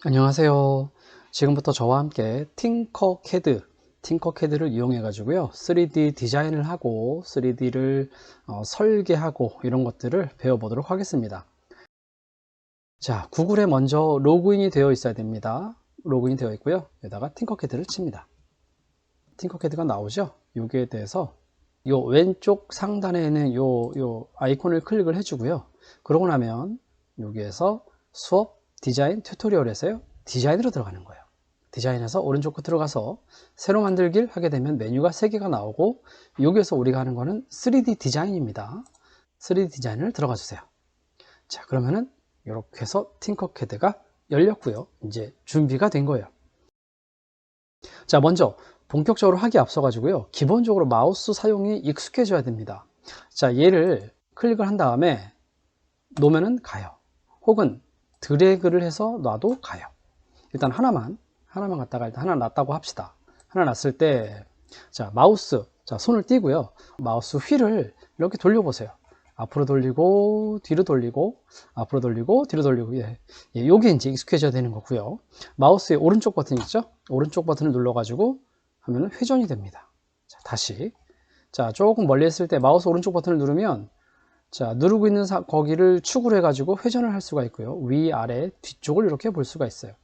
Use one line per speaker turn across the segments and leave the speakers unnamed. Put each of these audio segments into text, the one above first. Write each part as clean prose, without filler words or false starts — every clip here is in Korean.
안녕하세요. 지금부터 저와 함께 팅커캐드를 이용해 가지고요 3D 디자인을 하고 3D를 설계하고 이런 것들을 배워보도록 하겠습니다. 자, 구글에 먼저 로그인이 되어 있어야 됩니다. 로그인 되어 있고요, 여기다가 팅커캐드를 칩니다. 팅커캐드가 나오죠. 여기에 대해서 요 왼쪽 상단에 있는 요 아이콘을 클릭을 해주고요, 그러고 나면 여기에서 수업 디자인 튜토리얼에서요 디자인으로 들어가는 거예요. 디자인에서 오른쪽 거 들어가서 새로 만들기를 하게 되면 메뉴가 3개가 나오고, 여기에서 우리가 하는 거는 3D 디자인입니다. 3D 디자인을 들어가 주세요. 자, 그러면은 이렇게 해서 팅커캐드가 열렸고요, 이제 준비가 된 거예요. 자, 먼저 본격적으로 하기 앞서 가지고요, 기본적으로 마우스 사용이 익숙해져야 됩니다. 자, 얘를 클릭을 한 다음에 놓으면은 가요, 혹은 드래그를 해서 놔도 가요. 일단 하나만 갖다가 일단 하나 놨다고 합시다. 하나 놨을 때, 자, 마우스, 자, 손을 띄고요, 마우스 휠을 이렇게 돌려보세요. 앞으로 돌리고 뒤로 돌리고 앞으로 돌리고 뒤로 돌리고, 요게 이제 익숙해져야 되는 거고요. 마우스의 오른쪽 버튼 있죠? 오른쪽 버튼을 눌러 가지고 하면은 회전이 됩니다. 자, 다시, 자, 조금 멀리 했을 때 마우스 오른쪽 버튼을 누르면, 자, 누르고 있는 거기를 축으로 해 가지고 회전을 할 수가 있고요, 위 아래 뒤쪽을 이렇게 볼 수가 있어요.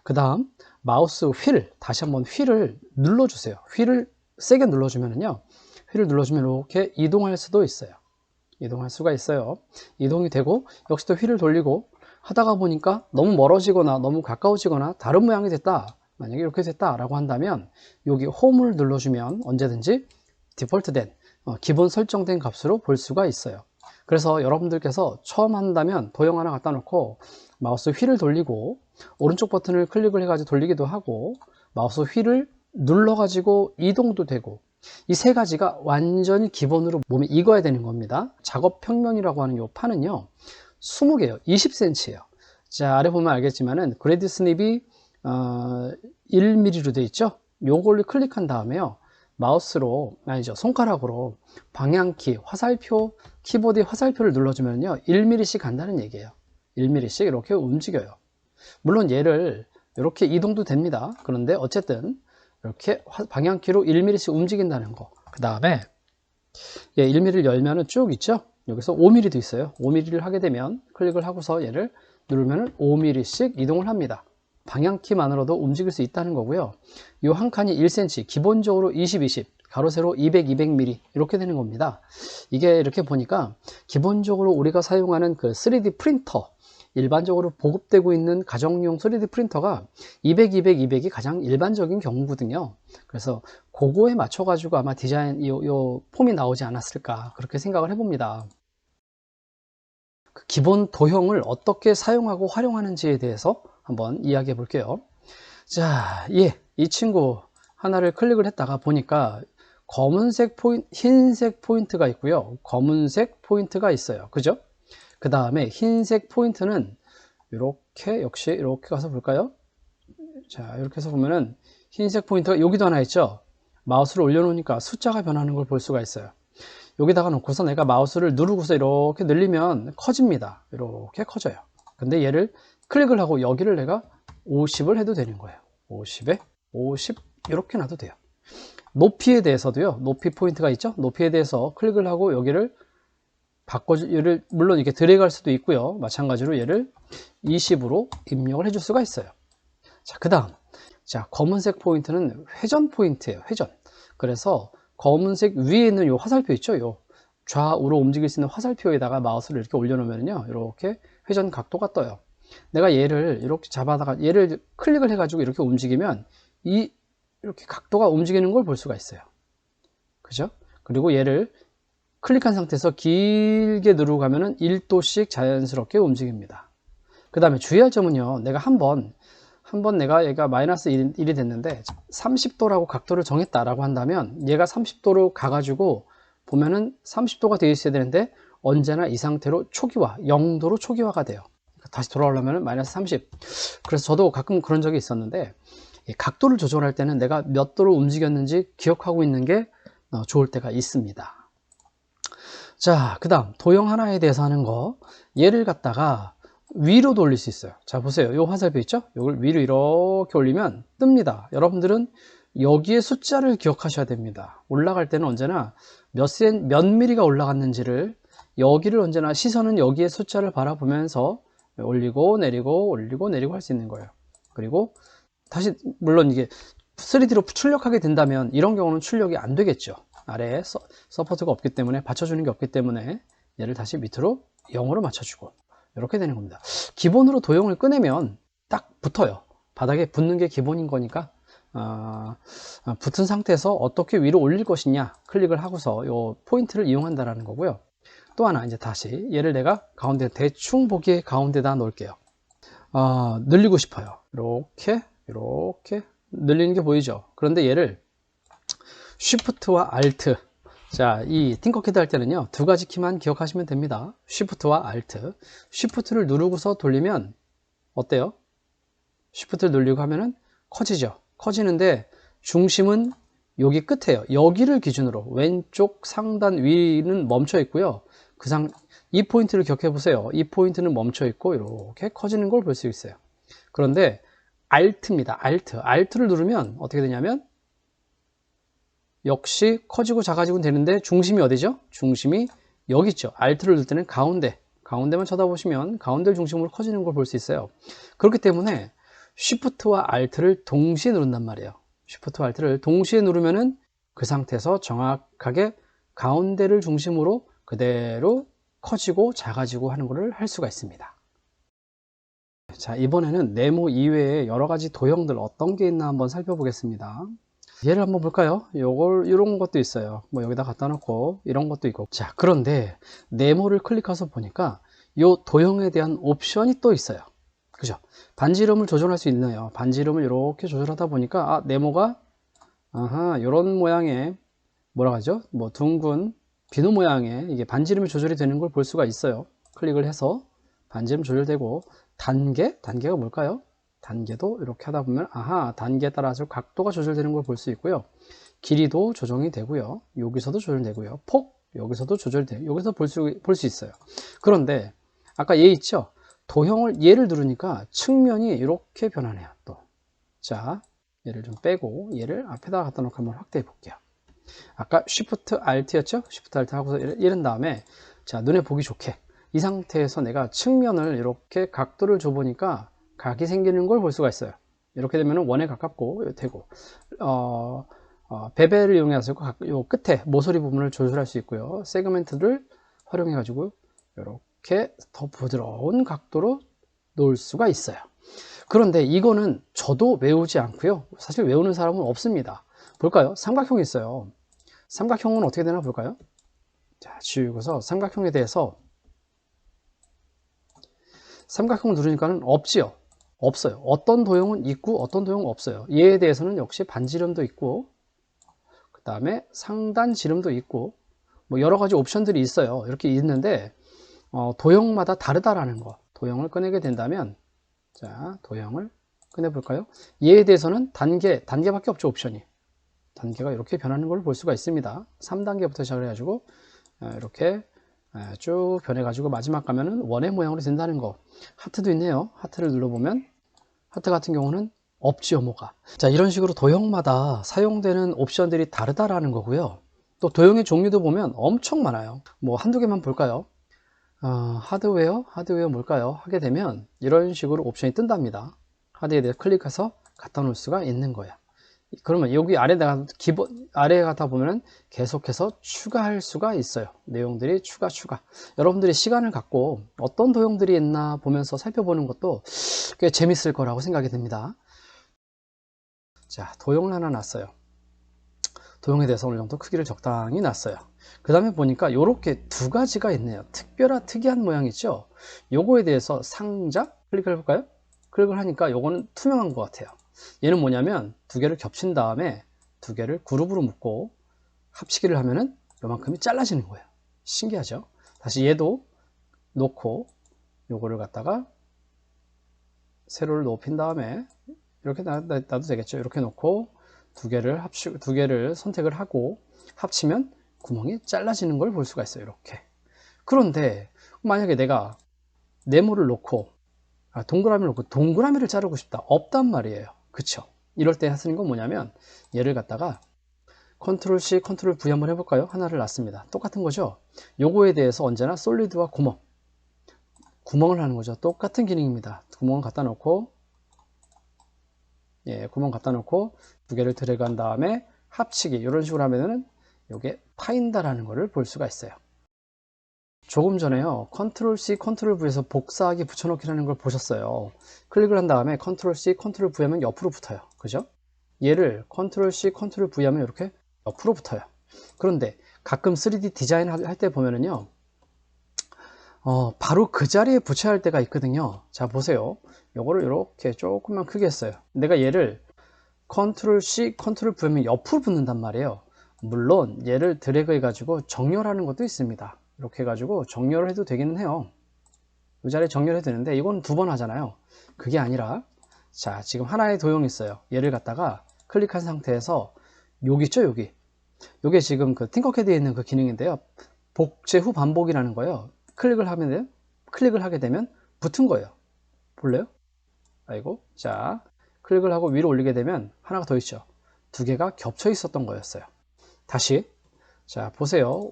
그 다음 마우스 휠, 다시 한번 휠을 눌러주세요. 휠을 세게 눌러주면은요, 휠을 눌러주면 이렇게 이동할 수도 있어요. 이동할 수가 있어요. 이동이 되고, 역시 또 휠을 돌리고 하다가 보니까 너무 멀어지거나 너무 가까워지거나 다른 모양이 됐다, 만약에 이렇게 됐다 라고 한다면 여기 홈을 눌러주면 언제든지 디폴트 된 기본 설정된 값으로 볼 수가 있어요. 그래서 여러분들께서 처음 한다면 도형 하나 갖다 놓고 마우스 휠을 돌리고 오른쪽 버튼을 클릭을 해가지고 돌리기도 하고, 마우스 휠을 눌러가지고 이동도 되고, 이 세 가지가 완전히 기본으로 몸에 익어야 되는 겁니다. 작업 평면이라고 하는 요 판은요 20개예요. 20cm예요. 자, 아래 보면 알겠지만은 그레이드 스닙이 1mm로 되어 있죠. 요걸로 클릭한 다음에요, 마우스로, 아니죠, 손가락으로 방향키, 화살표, 키보드의 화살표를 눌러주면요 1mm씩 간다는 얘기예요. 1mm씩 이렇게 움직여요. 물론 얘를 이렇게 이동도 됩니다. 그런데 어쨌든 이렇게 방향키로 1mm씩 움직인다는 거. 그 다음에 1mm를 열면은 쭉 있죠. 여기서 5mm도 있어요. 5mm를 하게 되면 클릭을 하고서 얘를 누르면은 5mm씩 이동을 합니다. 방향키만으로도 움직일 수 있다는 거고요. 이 한 칸이 1cm, 기본적으로 20, 20, 가로 세로 200, 200mm 이렇게 되는 겁니다. 이게 이렇게 보니까 기본적으로 우리가 사용하는 그 3D 프린터, 일반적으로 보급되고 있는 가정용 3D 프린터가 200, 200, 200이 가장 일반적인 경우거든요. 그래서 그거에 맞춰 가지고 아마 디자인 요 폼이 나오지 않았을까, 그렇게 생각을 해봅니다. 그 기본 도형을 어떻게 사용하고 활용하는지에 대해서 한번 이야기해 볼게요. 자, 이 친구 하나를 클릭을 했다가 보니까 검은색 포인트, 흰색 포인트가 있고요, 검은색 포인트가 있어요. 그죠? 그 다음에 흰색 포인트는 이렇게, 역시 이렇게 가서 볼까요? 자, 이렇게 해서 보면은 흰색 포인트가 여기도 하나 있죠. 마우스를 올려놓으니까 숫자가 변하는 걸 볼 수가 있어요. 여기다가 놓고서 내가 마우스를 누르고서 이렇게 늘리면 커집니다. 이렇게 커져요. 근데 얘를 클릭을 하고 여기를 내가 50을 해도 되는 거예요. 50에 50 이렇게 놔도 돼요. 높이에 대해서도요, 높이 포인트가 있죠. 높이에 대해서 클릭을 하고 여기를 얘를 물론 이렇게 드래그 할 수도 있고요, 마찬가지로 얘를 20으로 입력을 해줄 수가 있어요. 자, 그 다음, 자, 검은색 포인트는 회전 포인트예요. 회전. 그래서 검은색 위에 있는 요 화살표 있죠, 요 좌우로 움직일 수 있는 화살표에다가 마우스를 이렇게 올려놓으면요 이렇게 회전 각도가 떠요. 내가 얘를 이렇게 잡아다가 얘를 클릭을 해가지고 이렇게 움직이면 이렇게 각도가 움직이는 걸 볼 수가 있어요. 그죠? 그리고 얘를 클릭한 상태에서 길게 누르고 가면은 1도씩 자연스럽게 움직입니다. 그 다음에 주의할 점은요, 내가 한번 내가 얘가 마이너스 1이 됐는데 30도라고 각도를 정했다라고 한다면 얘가 30도로 가가지고 보면은 30도가 되어 있어야 되는데 언제나 이 상태로 초기화, 0도로 초기화가 돼요. 다시 돌아오려면 마이너스 30. 그래서 저도 가끔 그런 적이 있었는데, 각도를 조절할 때는 내가 몇 도로 움직였는지 기억하고 있는 게 좋을 때가 있습니다. 자, 그 다음 도형 하나에 대해서 하는 거, 얘를 갖다가 위로 돌릴 수 있어요. 자, 보세요. 요 화살표 있죠? 이걸 위로 이렇게 올리면 뜹니다. 여러분들은 여기에 숫자를 기억하셔야 됩니다. 올라갈 때는 언제나 몇 미리가 올라갔는지를, 여기를 언제나 시선은 여기에 숫자를 바라보면서 올리고 내리고 올리고 내리고 할 수 있는 거예요. 그리고 다시, 물론 이게 3D로 출력하게 된다면 이런 경우는 출력이 안 되겠죠. 아래에 서포트가 없기 때문에, 받쳐주는 게 없기 때문에 얘를 다시 밑으로 0으로 맞춰주고 이렇게 되는 겁니다. 기본으로 도형을 꺼내면 딱 붙어요. 바닥에 붙는 게 기본인 거니까 붙은 상태에서 어떻게 위로 올릴 것이냐 클릭을 하고서 이 포인트를 이용한다라는 거고요. 또 하나, 이제 다시 얘를 내가 가운데, 대충 보기에 가운데다 놓을게요. 늘리고 싶어요. 이렇게 늘리는 게 보이죠? 그런데 얘를 Shift와 Alt, 자, 이 팅커캐드 할 때는요, 두 가지 키만 기억하시면 됩니다. Shift와 Alt. Shift를 누르고서 돌리면 어때요? Shift를 누르고 하면은 커지죠. 커지는데 중심은 여기 끝에요. 여기를 기준으로 왼쪽 상단 위는 멈춰 있고요. 이 포인트를 기억해 보세요. 이 포인트는 멈춰 있고 이렇게 커지는 걸 볼 수 있어요. 그런데 Alt입니다. Alt를 누르면 어떻게 되냐면 역시 커지고 작아지고 되는데 중심이 어디죠? 중심이 여기 있죠. Alt를 누를 때는 가운데만 쳐다보시면 가운데를 중심으로 커지는 걸 볼 수 있어요. 그렇기 때문에 Shift와 Alt를 동시에 누른단 말이에요. Shift와 Alt를 동시에 누르면은 그 상태에서 정확하게 가운데를 중심으로 그대로 커지고 작아지고 하는 것을 할 수가 있습니다. 자, 이번에는 네모 이외에 여러 가지 도형들 어떤 게 있나 한번 살펴보겠습니다. 얘를 한번 볼까요? 이런 것도 있어요. 뭐 여기다 갖다 놓고 이런 것도 있고. 자, 그런데 네모를 클릭해서 보니까 이 도형에 대한 옵션이 또 있어요. 그죠? 반지 이름을 조절할 수 있네요. 반지 이름을 이렇게 조절하다 보니까 네모가 이런 모양의, 뭐라 하죠? 뭐 둥근 비누 모양의 이게 반지 이름이 조절이 되는 걸 볼 수가 있어요. 클릭을 해서 반지 이름 조절되고, 단계가 뭘까요? 단계도 이렇게 하다 보면 단계에 따라서 각도가 조절되는 걸 볼 수 있고요. 길이도 조정이 되고요. 여기서도 조절되고요. 폭 여기서도 조절돼요. 여기서 볼 수 있어요. 그런데 아까 얘 있죠? 도형을 얘를 누르니까 측면이 이렇게 변하네요. 또, 자, 얘를 좀 빼고 얘를 앞에다가 갖다 놓고 한번 확대해 볼게요. 아까 Shift Alt였죠? Shift Alt 하고서 이런 다음에, 자, 눈에 보기 좋게 이 상태에서 내가 측면을 이렇게 각도를 줘 보니까 각이 생기는 걸 볼 수가 있어요. 이렇게 되면 원에 가깝고 되고, 베벨을 이용해서 요 끝에 모서리 부분을 조절할 수 있고요. 세그멘트를 활용해 가지고 이렇게 더 부드러운 각도로 놓을 수가 있어요. 그런데 이거는 저도 외우지 않고요. 사실 외우는 사람은 없습니다. 볼까요? 삼각형이 있어요. 삼각형은 어떻게 되나 볼까요? 자, 지우고서 삼각형에 대해서, 삼각형을 누르니까는 없지요. 없어요. 어떤 도형은 있고 어떤 도형은 없어요. 얘에 대해서는 역시 반지름도 있고, 그 다음에 상단 지름도 있고, 뭐 여러 가지 옵션들이 있어요. 이렇게 있는데 도형마다 다르다라는 거. 도형을 꺼내게 된다면, 자, 도형을 꺼내 볼까요? 얘에 대해서는 단계밖에 없죠. 옵션이 단계가 이렇게 변하는 걸 볼 수가 있습니다. 3단계부터 시작을 해가지고 이렇게 쭉 변해가지고 마지막 가면은 원의 모양으로 된다는 거. 하트도 있네요. 하트를 눌러보면 하트 같은 경우는 없지요, 뭐가. 자, 이런 식으로 도형마다 사용되는 옵션들이 다르다라는 거고요. 또 도형의 종류도 보면 엄청 많아요. 뭐 한두 개만 볼까요? 하드웨어 뭘까요? 하게 되면 이런 식으로 옵션이 뜬답니다. 하드에 대해 클릭해서 갖다 놓을 수가 있는 거예요. 그러면 여기 아래에 가다 보면은 계속해서 추가할 수가 있어요. 내용들이 추가. 여러분들이 시간을 갖고 어떤 도형들이 있나 보면서 살펴보는 것도 꽤 재밌을 거라고 생각이 듭니다. 자, 도형을 하나 놨어요. 도형에 대해서 어느 정도 크기를 적당히 놨어요. 그 다음에 보니까 이렇게 두 가지가 있네요. 특이한 모양 있죠? 요거에 대해서 상자 클릭을 해볼까요? 클릭을 하니까 요거는 투명한 것 같아요. 얘는 뭐냐면 두 개를 겹친 다음에 두 개를 그룹으로 묶고 합치기를 하면은 요만큼이 잘라지는 거예요. 신기하죠? 다시 얘도 놓고 요거를 갖다가 세로를 높인 다음에 이렇게 놔도 되겠죠? 이렇게 놓고 두 개를 선택을 하고 합치면 구멍이 잘라지는 걸 볼 수가 있어요. 이렇게 그런데 만약에 내가 네모를 놓고 동그라미를 놓고 동그라미를 자르고 싶다, 없단 말이에요. 그쵸? 이럴 때 하시는 건 뭐냐면, 얘를 갖다가 컨트롤 C, 컨트롤 V 한번 해볼까요? 하나를 놨습니다. 똑같은 거죠? 요거에 대해서 언제나 솔리드와 구멍을 하는 거죠. 똑같은 기능입니다. 구멍을 갖다 놓고, 구멍 갖다 놓고 두 개를 드래그 한 다음에 합치기, 이런 식으로 하면은 요게 파인다라는 거를 볼 수가 있어요. 조금 전에요, 컨트롤 C, 컨트롤 V에서 복사하기, 붙여넣기라는 걸 보셨어요. 클릭을 한 다음에 컨트롤 C, 컨트롤 V 하면 옆으로 붙어요. 그죠? 얘를 컨트롤 C, 컨트롤 V 하면 이렇게 옆으로 붙어요. 그런데 가끔 3D 디자인 할 때 보면은요, 바로 그 자리에 붙여야 할 때가 있거든요. 자, 보세요. 요거를 이렇게 조금만 크게 했어요. 내가 얘를 컨트롤 C, 컨트롤 V 하면 옆으로 붙는단 말이에요. 물론 얘를 드래그 해가지고 정렬하는 것도 있습니다. 이렇게 해가지고 정렬을 해도 되기는 해요. 이 자리에 정렬해도 되는데 이건 2번 하잖아요. 그게 아니라, 자, 지금 하나의 도형이 있어요. 얘를 갖다가 클릭한 상태에서 여기 있죠, 여기. 요게 지금 그 팅커캐드에 있는 그 기능인데요. 복제 후 반복이라는 거예요. 클릭을 하게 되면 붙은 거예요. 볼래요? 아이고. 자, 클릭을 하고 위로 올리게 되면 하나가 더 있죠. 2개가 겹쳐 있었던 거였어요. 다시, 자, 보세요.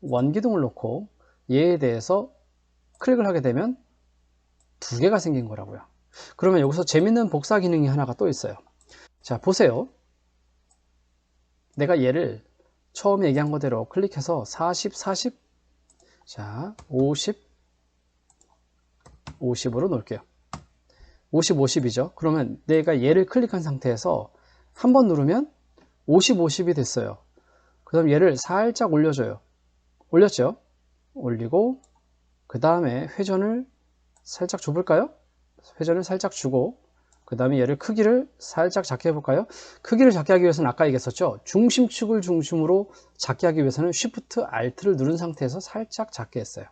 원기둥을 놓고 얘에 대해서 클릭을 하게 되면 2개가 생긴 거라고요. 그러면 여기서 재밌는 복사 기능이 하나가 또 있어요. 자, 보세요. 내가 얘를 처음에 얘기한 거대로 클릭해서 40, 40, 자, 50, 50으로 놓을게요. 50, 50이죠. 그러면 내가 얘를 클릭한 상태에서 한번 누르면 50, 50이 됐어요. 그 다음 얘를 살짝 올려줘요. 올렸죠? 올리고 그 다음에 회전을 살짝 줘볼까요? 회전을 살짝 주고 그 다음에 얘를 크기를 살짝 작게 해볼까요? 크기를 작게 하기 위해서는 아까 얘기했었죠? 중심축을 중심으로 작게 하기 위해서는 Shift, Alt를 누른 상태에서 살짝 작게 했어요.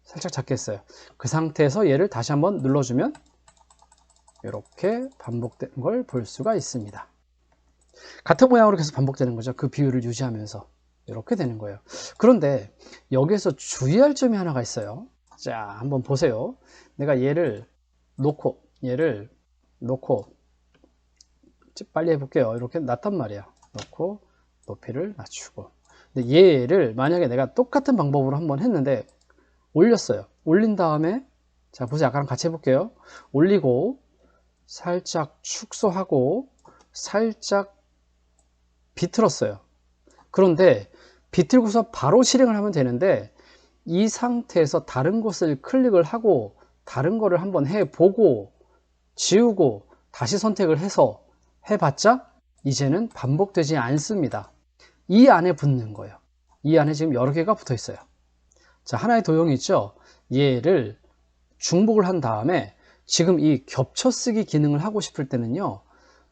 살짝 작게 했어요. 그 상태에서 얘를 다시 한번 눌러주면 이렇게 반복되는 걸 볼 수가 있습니다. 같은 모양으로 계속 반복되는 거죠. 그 비율을 유지하면서 이렇게 되는 거예요. 그런데 여기에서 주의할 점이 하나가 있어요. 자, 한번 보세요. 내가 얘를 놓고 빨리 해볼게요. 이렇게 놨단 말이야. 놓고 높이를 낮추고. 근데 얘를 만약에 내가 똑같은 방법으로 한번 했는데 올렸어요. 올린 다음에, 자, 보세요. 아까랑 같이 해볼게요. 올리고 살짝 축소하고 살짝 비틀었어요. 그런데 비틀고서 바로 실행을 하면 되는데 이 상태에서 다른 곳을 클릭을 하고 다른 거를 한번 해보고 지우고 다시 선택을 해서 해봤자 이제는 반복되지 않습니다. 이 안에 붙는 거예요. 이 안에 지금 여러 개가 붙어 있어요. 자, 하나의 도형이 있죠. 얘를 중복을 한 다음에 지금 이 겹쳐쓰기 기능을 하고 싶을 때는요,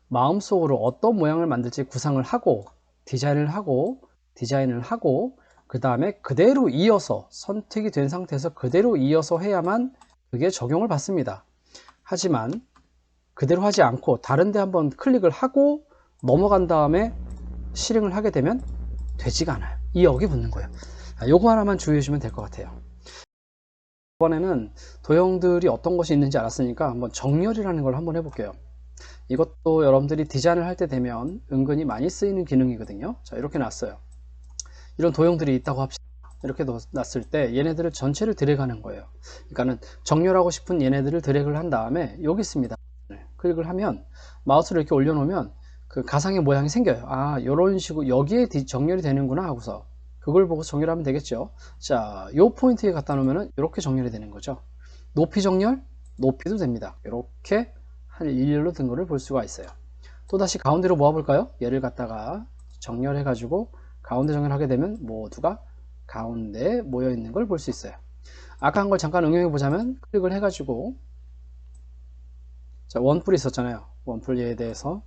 마음속으로 어떤 모양을 만들지 구상을 하고 디자인을 하고 그 다음에 그대로 이어서 선택이 된 상태에서 그대로 이어서 해야만 그게 적용을 받습니다. 하지만 그대로 하지 않고 다른 데 한번 클릭을 하고 넘어간 다음에 실행을 하게 되면 되지가 않아요. 이 역이 붙는 거예요. 요거 하나만 주의해 주시면 될 것 같아요. 이번에는 도형들이 어떤 것이 있는지 알았으니까 한번 정렬이라는 걸 한번 해볼게요. 이것도 여러분들이 디자인을 할 때 되면 은근히 많이 쓰이는 기능이거든요. 자, 이렇게 놨어요. 이런 도형들이 있다고 합시다. 이렇게 놨을 때 얘네들을 전체를 드래그하는 거예요. 그러니까는 정렬하고 싶은 얘네들을 드래그를 한 다음에 여기 있습니다. 클릭을 하면 마우스를 이렇게 올려놓으면 그 가상의 모양이 생겨요. 아, 이런 식으로 여기에 정렬이 되는구나 하고서 그걸 보고 정렬하면 되겠죠. 자, 요 포인트에 갖다 놓으면 이렇게 정렬이 되는 거죠. 높이 정렬, 높이도 됩니다. 이렇게 한 일렬로 든 거를 볼 수가 있어요. 또다시 가운데로 모아볼까요? 얘를 갖다가 정렬해 가지고 가운데 정렬하게 되면 모두가 가운데에 모여 있는 걸 볼 수 있어요. 아까 한 걸 잠깐 응용해 보자면 클릭을 해 가지고, 자, 원뿔이 있었잖아요. 원뿔 얘에 대해서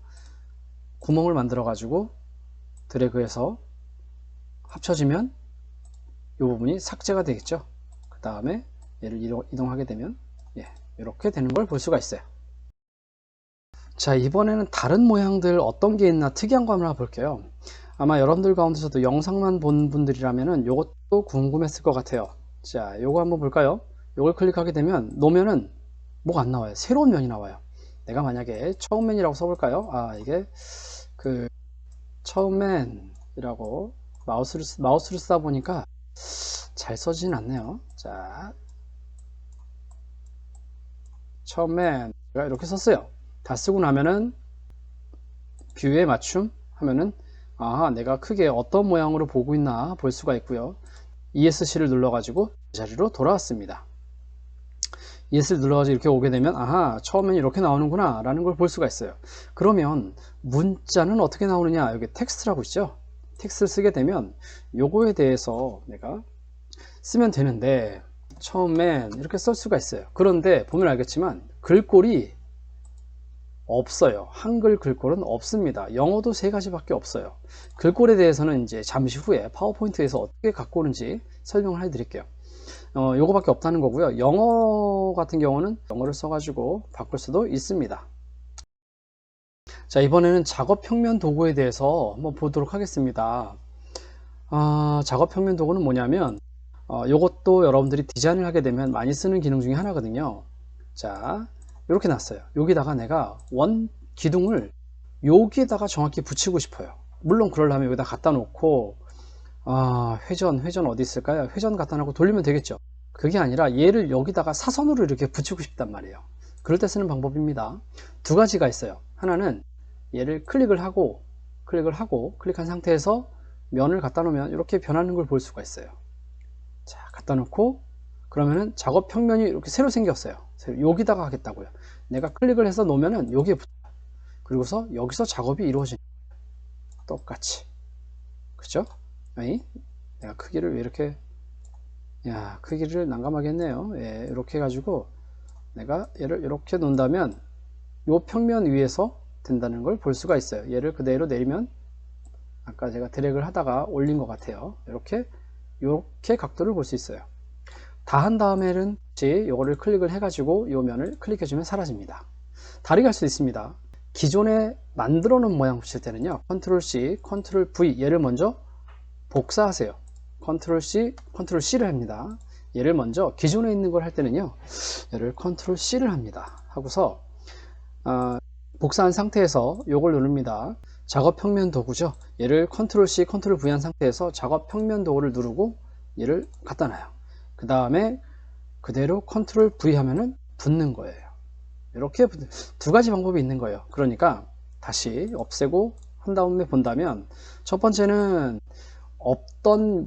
구멍을 만들어 가지고 드래그해서 합쳐지면 이 부분이 삭제가 되겠죠. 그 다음에 얘를 이동하게 되면 이렇게 되는 걸 볼 수가 있어요. 자, 이번에는 다른 모양들 어떤 게 있나 특이한 거 한번 볼게요. 아마 여러분들 가운데서도 영상만 본 분들이라면은 요것도 궁금했을 것 같아요. 자, 요거 한번 볼까요? 요걸 클릭하게 되면 놓으면은 뭐가 안 나와요. 새로운 면이 나와요. 내가 만약에 처음 맨이라고 써볼까요? 아, 이게 그 처음 맨이라고 마우스를 쓰다 보니까 잘 써지진 않네요. 자, 처음 맨 제가 이렇게 썼어요. 다 쓰고 나면은 뷰에 맞춤 하면은 아, 내가 크게 어떤 모양으로 보고 있나 볼 수가 있고요. ESC를 눌러가지고 이 자리로 돌아왔습니다. ESC를 눌러가지고 이렇게 오게 되면 아하, 처음엔 이렇게 나오는구나 라는 걸 볼 수가 있어요. 그러면 문자는 어떻게 나오느냐, 여기 텍스트라고 있죠. 텍스트를 쓰게 되면 요거에 대해서 내가 쓰면 되는데 처음엔 이렇게 쓸 수가 있어요. 그런데 보면 알겠지만 글꼴이 없어요. 한글 글꼴은 없습니다. 영어도 세 가지밖에 없어요. 글꼴에 대해서는 이제 잠시 후에 파워포인트에서 어떻게 갖고 오는지 설명을 해 드릴게요. 요거밖에 없다는 거고요. 영어 같은 경우는 영어를 써가지고 바꿀 수도 있습니다. 자, 이번에는 작업 평면 도구에 대해서 한번 보도록 하겠습니다. 작업 평면 도구는 뭐냐면 요것도 여러분들이 디자인을 하게 되면 많이 쓰는 기능 중에 하나거든요. 자, 이렇게 놨어요. 여기다가 내가 원 기둥을 여기에다가 정확히 붙이고 싶어요. 물론 그러려면 여기다 갖다 놓고 회전 어디 있을까요? 회전 갖다 놓고 돌리면 되겠죠. 그게 아니라 얘를 여기다가 사선으로 이렇게 붙이고 싶단 말이에요. 그럴 때 쓰는 방법입니다. 두 가지가 있어요. 하나는 얘를 클릭한 상태에서 면을 갖다 놓으면 이렇게 변하는 걸 볼 수가 있어요. 자, 갖다 놓고 그러면은 작업 평면이 이렇게 새로 생겼어요. 여기다가 하겠다고요. 내가 클릭을 해서 놓으면은 여기에 붙어요. 그리고서 여기서 작업이 이루어지는 거예요. 똑같이. 그죠? 아니, 내가 크기를 왜 이렇게, 크기를 난감하게 했네요. 예, 이렇게 해가지고 내가 얘를 이렇게 놓는다면 이 평면 위에서 된다는 걸 볼 수가 있어요. 얘를 그대로 내리면 아까 제가 드래그를 하다가 올린 것 같아요. 이렇게 각도를 볼 수 있어요. 다 한 다음에는 이거를 클릭을 해가지고 이 면을 클릭해주면 사라집니다. 다르게 할 수 있습니다. 기존에 만들어 놓은 모양 붙일 때는요, 컨트롤 C, 컨트롤 V, 얘를 먼저 복사하세요. 컨트롤 C, 컨트롤 C를 합니다. 얘를 먼저 기존에 있는 걸 할 때는요, 얘를 컨트롤 C를 합니다. 하고서 복사한 상태에서 이걸 누릅니다. 작업 평면 도구죠. 얘를 컨트롤 C, 컨트롤 V 한 상태에서 작업 평면 도구를 누르고 얘를 갖다 놔요. 그 다음에 그대로 컨트롤 V 하면은 붙는 거예요. 이렇게 두 가지 방법이 있는 거예요. 그러니까 다시 없애고 한 다음에 본다면, 첫 번째는 없던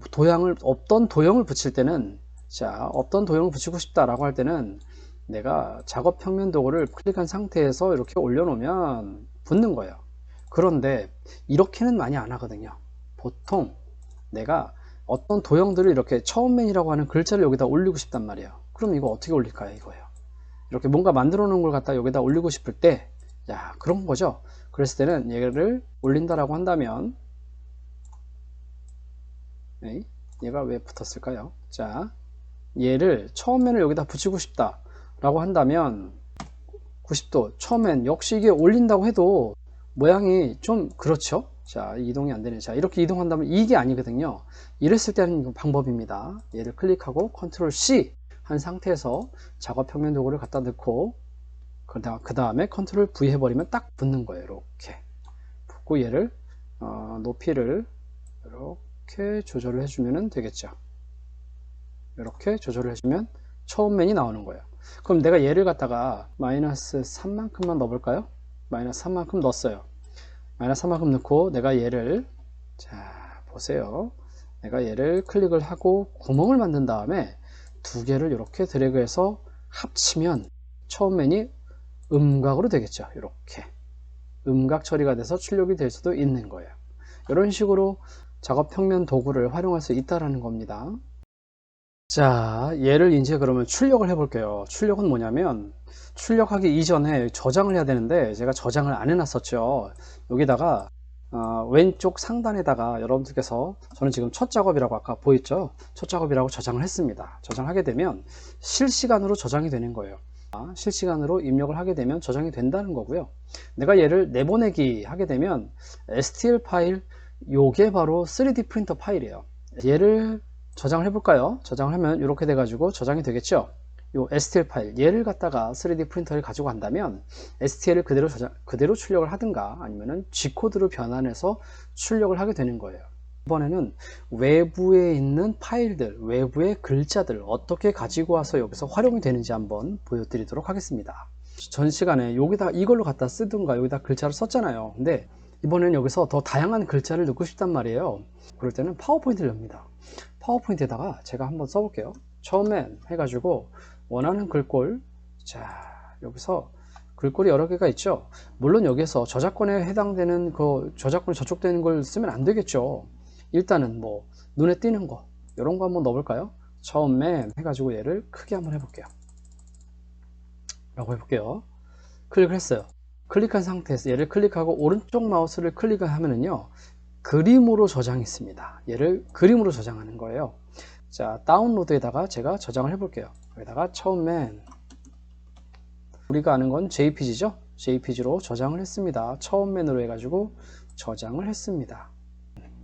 도형을 붙일 때는, 자, 없던 도형을 붙이고 싶다라고 할 때는 내가 작업 평면 도구를 클릭한 상태에서 이렇게 올려놓으면 붙는 거예요. 그런데 이렇게는 많이 안 하거든요. 보통 내가 어떤 도형들을 이렇게 처음맨이라고 하는 글자를 여기다 올리고 싶단 말이에요. 그럼 이거 어떻게 올릴까요? 이거예요. 이렇게 뭔가 만들어 놓은 걸 갖다 여기다 올리고 싶을 때, 그런 거죠. 그랬을 때는 얘를 올린다라고 한다면, 얘가 왜 붙었을까요? 자, 얘를 처음맨을 여기다 붙이고 싶다 라고 한다면 90도 처음엔 역시 이게 올린다고 해도 모양이 좀 그렇죠. 자, 이동이 안 되네. 자, 이렇게 이동한다면 이게 아니거든요. 이랬을 때는 방법입니다. 얘를 클릭하고 컨트롤 C 한 상태에서 작업 평면 도구를 갖다 넣고 그 다음에 컨트롤 V 해버리면 딱 붙는 거예요. 이렇게 붙고 얘를 높이를 이렇게 조절을 해주면 되겠죠. 이렇게 조절을 해주면 처음 맨이 나오는 거예요. 그럼 내가 얘를 갖다가 마이너스 3만큼만 넣어볼까요? 마이너스 3만큼 넣었어요. 마이너스 3만큼 넣고 내가 얘를, 자, 보세요. 내가 얘를 클릭을 하고 구멍을 만든 다음에 두 개를 이렇게 드래그해서 합치면 처음 맨이 음각으로 되겠죠. 이렇게 음각 처리가 돼서 출력이 될 수도 있는 거예요. 이런 식으로 작업 평면 도구를 활용할 수 있다는 겁니다. 자, 얘를 이제 그러면 출력을 해 볼게요. 출력은 뭐냐면, 출력하기 이전에 저장을 해야 되는데 제가 저장을 안 해놨었죠. 여기다가 왼쪽 상단에다가 여러분들께서, 저는 지금 첫 작업이라고 아까 보였죠. 첫 작업이라고 저장을 했습니다. 저장하게 되면 실시간으로 저장이 되는 거예요. 실시간으로 입력을 하게 되면 저장이 된다는 거고요. 내가 얘를 내보내기 하게 되면 STL 파일 요게 바로 3D 프린터 파일이에요. 얘를 저장을 해볼까요? 저장을 하면 이렇게 돼가지고 저장이 되겠죠. 요 STL 파일 얘를 갖다가 3D 프린터를 가지고 간다면 STL을 그대로 출력을 하든가 아니면은 G코드로 변환해서 출력을 하게 되는 거예요. 이번에는 외부에 있는 파일들, 외부의 글자들 어떻게 가지고 와서 여기서 활용이 되는지 한번 보여드리도록 하겠습니다. 전 시간에 여기다 이걸로 갖다 쓰든가 여기다 글자를 썼잖아요. 근데 이번에는 여기서 더 다양한 글자를 넣고 싶단 말이에요. 그럴 때는 파워포인트를 엽니다. 파워포인트에다가 제가 한번 써볼게요. 처음엔 해가지고 원하는 글꼴, 자 여기서 글꼴이 여러 개가 있죠. 물론 여기서 저작권에 해당되는 그 저작권에 저촉되는 걸 쓰면 안 되겠죠. 일단은 뭐 눈에 띄는 거 이런 거 한번 넣어볼까요? 처음엔 해가지고 얘를 크게 한번 해볼게요. 라고 해볼게요. 클릭을 했어요. 클릭한 상태에서 얘를 클릭하고 오른쪽 마우스를 클릭하면은요 그림으로 저장이 있습니다. 얘를 그림으로 저장하는 거예요. 자 다운로드에다가 제가 저장을 해볼게요. 여기다가 처음엔 우리가 아는 건 JPG죠. JPG로 저장을 했습니다. 처음 맨으로 해가지고 저장을 했습니다.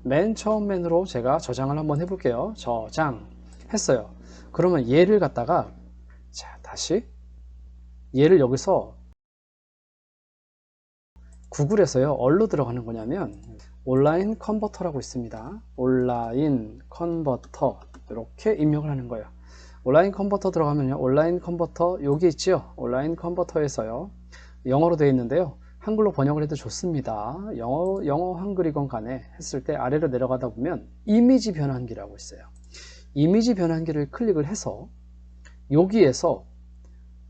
맨 처음 맨으로 제가 저장을 한번 해볼게요. 저장 했어요. 그러면 얘를 갖다가 자 다시 얘를 여기서 구글에서요 어디로 들어가는 거냐면 온라인 컨버터라고 있습니다. 온라인 컨버터 이렇게 입력을 하는 거예요. 온라인 컨버터 들어가면요 온라인 컨버터 여기 있죠. 온라인 컨버터에서요 영어로 되어 있는데요 한글로 번역을 해도 좋습니다. 영어 한글이건 간에 했을 때 아래로 내려가다 보면 이미지 변환기라고 있어요. 이미지 변환기를 클릭을 해서 여기에서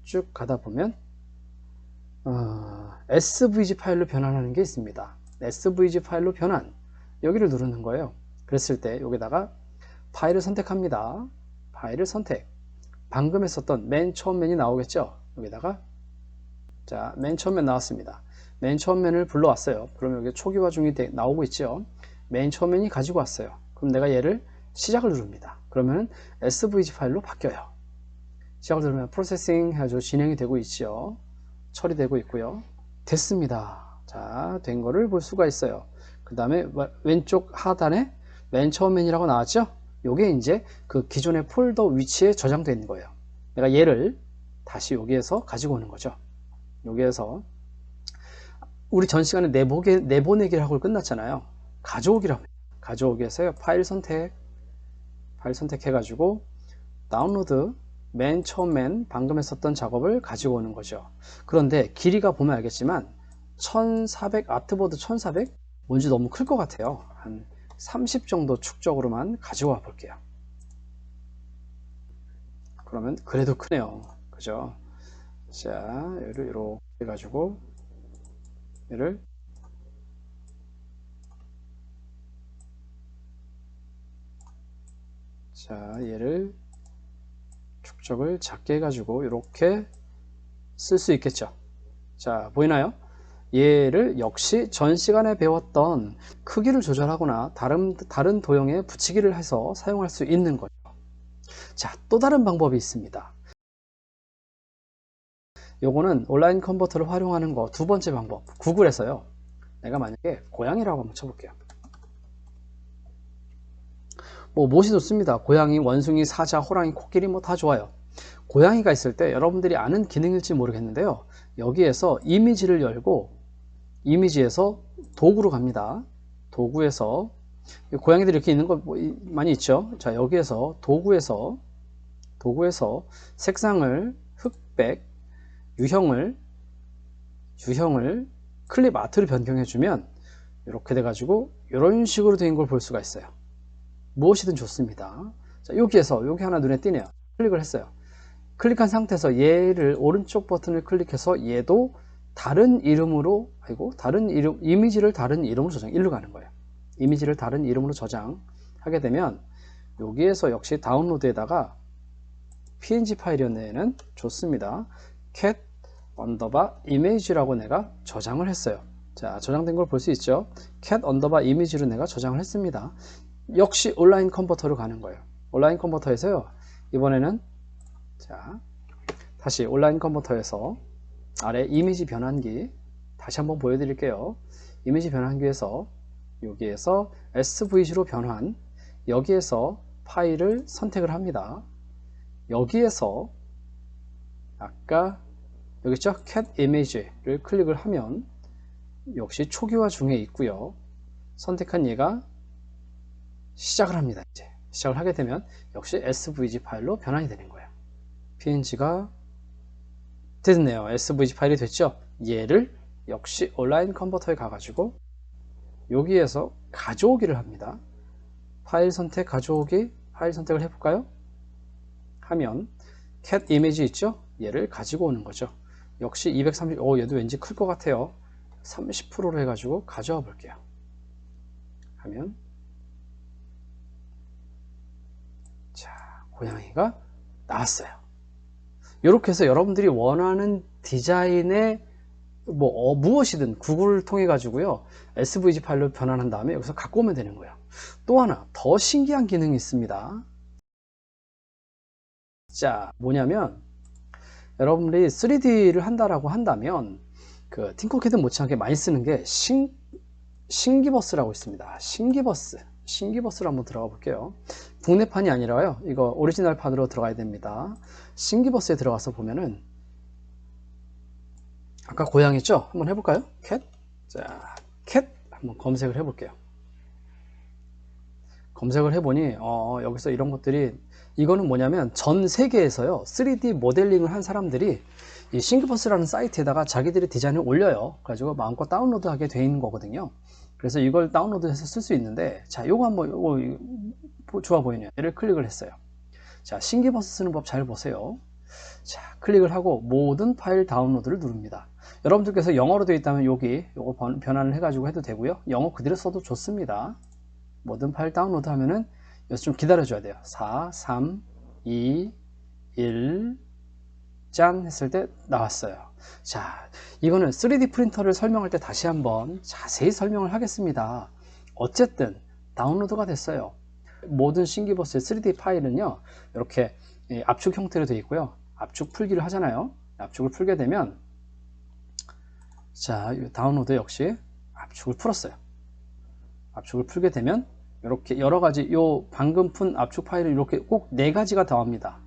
쭉 가다 보면 SVG 파일로 변환하는 게 있습니다. SVG 파일로 변환 여기를 누르는 거예요. 그랬을 때 여기다가 파일을 선택합니다. 파일을 선택 방금 했었던 맨 처음 맨이 나오겠죠. 여기다가 자 맨 처음 맨 나왔습니다. 맨 처음 맨을 불러왔어요. 그럼 여기 초기화 중이 나오고 있죠. 맨 처음 맨이 가지고 왔어요. 그럼 내가 얘를 시작을 누릅니다. 그러면 SVG 파일로 바뀌어요. 시작을 누르면 프로세싱 해가지고 진행이 되고 있죠. 처리되고 있고요. 됐습니다. 자, 된 거를 볼 수가 있어요. 그 다음에 왼쪽 하단에 맨 처음 맨이라고 나왔죠? 요게 이제 그 기존의 폴더 위치에 저장되어 있는 거예요. 내가 얘를 다시 여기에서 가지고 오는 거죠. 여기에서 우리 전 시간에 내보내기를 하고 끝났잖아요. 가져오기라고 합니다. 가져오기 해서요. 파일 선택해가지고 다운로드 맨 처음 맨 방금 했었던 작업을 가지고 오는 거죠. 그런데 길이가 보면 알겠지만 1400 아트보드 1400 뭔지 너무 클 것 같아요. 한 30 정도 축적으로만 가져와 볼게요. 그러면 그래도 크네요. 그죠? 자, 얘를 이렇게 해가지고 얘를 자 얘를 축적을 작게 해가지고 이렇게 쓸 수 있겠죠. 자 보이나요? 얘를 역시 전 시간에 배웠던 크기를 조절하거나 다른 도형에 붙이기를 해서 사용할 수 있는 거죠. 자, 또 다른 방법이 있습니다. 요거는 온라인 컨버터를 활용하는 거 두 번째 방법. 구글에서요. 내가 만약에 고양이라고 한번 쳐볼게요. 뭐 무엇이 좋습니다. 고양이, 원숭이, 사자, 호랑이, 코끼리 뭐 다 좋아요. 고양이가 있을 때 여러분들이 아는 기능일지 모르겠는데요. 여기에서 이미지를 열고 이미지에서 도구로 갑니다. 도구에서 고양이들이 이렇게 있는 거 많이 있죠. 자 여기에서 도구에서 색상을 흑백 유형을 클립 아트로 변경해 주면 이렇게 돼 가지고 이런 식으로 된 걸 볼 수가 있어요. 무엇이든 좋습니다. 자 여기에서 여기 하나 눈에 띄네요. 클릭을 했어요. 클릭한 상태에서 얘를 오른쪽 버튼을 클릭해서 얘도 다른 이름으로 이미지를 다른 이름으로 저장 일로 가는 거예요. 이미지를 다른 이름으로 저장하게 되면 여기에서 역시 다운로드에다가 png 파일이었네는 좋습니다. cat 언더바 이미지라고 내가 저장을 했어요. 자 저장된 걸 볼 수 있죠. cat 언더바 이미지로 내가 저장을 했습니다. 역시 온라인 컨버터로 가는 거예요. 온라인 컨버터에서요 이번에는 자 다시 온라인 컨버터에서 아래 이미지 변환기 다시 한번 보여드릴게요. 이미지 변환기에서 여기에서 SVG로 변환, 여기에서 파일을 선택을 합니다. 여기에서 아까 여기 있죠? cat image를 클릭을 하면 역시 초기화 중에 있고요. 선택한 얘가 시작을 합니다. 이제 시작을 하게 되면 역시 SVG 파일로 변환이 되는 거예요. PNG가 됐네요. SVG 파일이 됐죠? 얘를 역시 온라인 컨버터에 가가지고 여기에서 가져오기를 합니다. 파일 선택 가져오기, 파일 선택을 해볼까요? 하면 cat 이미지 있죠? 얘를 가지고 오는 거죠. 역시 230, 얘도 왠지 클 것 같아요. 30%로 해가지고 가져와 볼게요. 하면 자, 고양이가 나왔어요. 이렇게 해서 여러분들이 원하는 디자인의 무엇이든 구글을 통해 가지고요 SVG 파일로 변환한 다음에 여기서 갖고 오면 되는 거예요. 또 하나 더 신기한 기능이 있습니다. 자, 뭐냐면 여러분들이 3D를 한다라고 한다면 그 팅커캐드 못지않게 많이 쓰는 게 신기버스라고 있습니다. 신기버스를 한번 들어가 볼게요. 국내판이 아니라요, 이거 오리지널판으로 들어가야 됩니다. 신기버스에 들어가서 보면은 아까 고양이 있죠? 한번 해볼까요? 캣. 자, 캣 한번 검색을 해볼게요. 검색을 해보니 여기서 이런 것들이, 이거는 뭐냐면 전 세계에서요 3D 모델링을 한 사람들이 이 싱크버스라는 사이트에다가 자기들의 디자인을 올려요. 그래가지고 마음껏 다운로드 하게 돼 있는 거거든요. 그래서 이걸 다운로드해서 쓸 수 있는데, 자, 요거 한번, 요거 좋아 보이네요. 얘를 클릭을 했어요. 자, 신기버스 쓰는 법 잘 보세요. 자, 클릭을 하고 모든 파일 다운로드를 누릅니다. 여러분들께서 영어로 되어 있다면 요거 변환을 해가지고 해도 되고요. 영어 그대로 써도 좋습니다. 모든 파일 다운로드 하면은 여기서 좀 기다려줘야 돼요. 4, 3, 2, 1, 짠 했을 때 나왔어요. 자, 이거는 3D 프린터를 설명할 때 다시 한번 자세히 설명을 하겠습니다. 어쨌든 다운로드가 됐어요. 모든 신기버스의 3D 파일은요 이렇게 압축 형태로 되어 있고요. 압축 풀기를 하잖아요. 압축을 풀게 되면, 자, 다운로드 역시 압축을 풀었어요. 압축을 풀게 되면 이렇게 여러가지 방금 푼 압축 파일을 이렇게 꼭 4가지가 더합니다.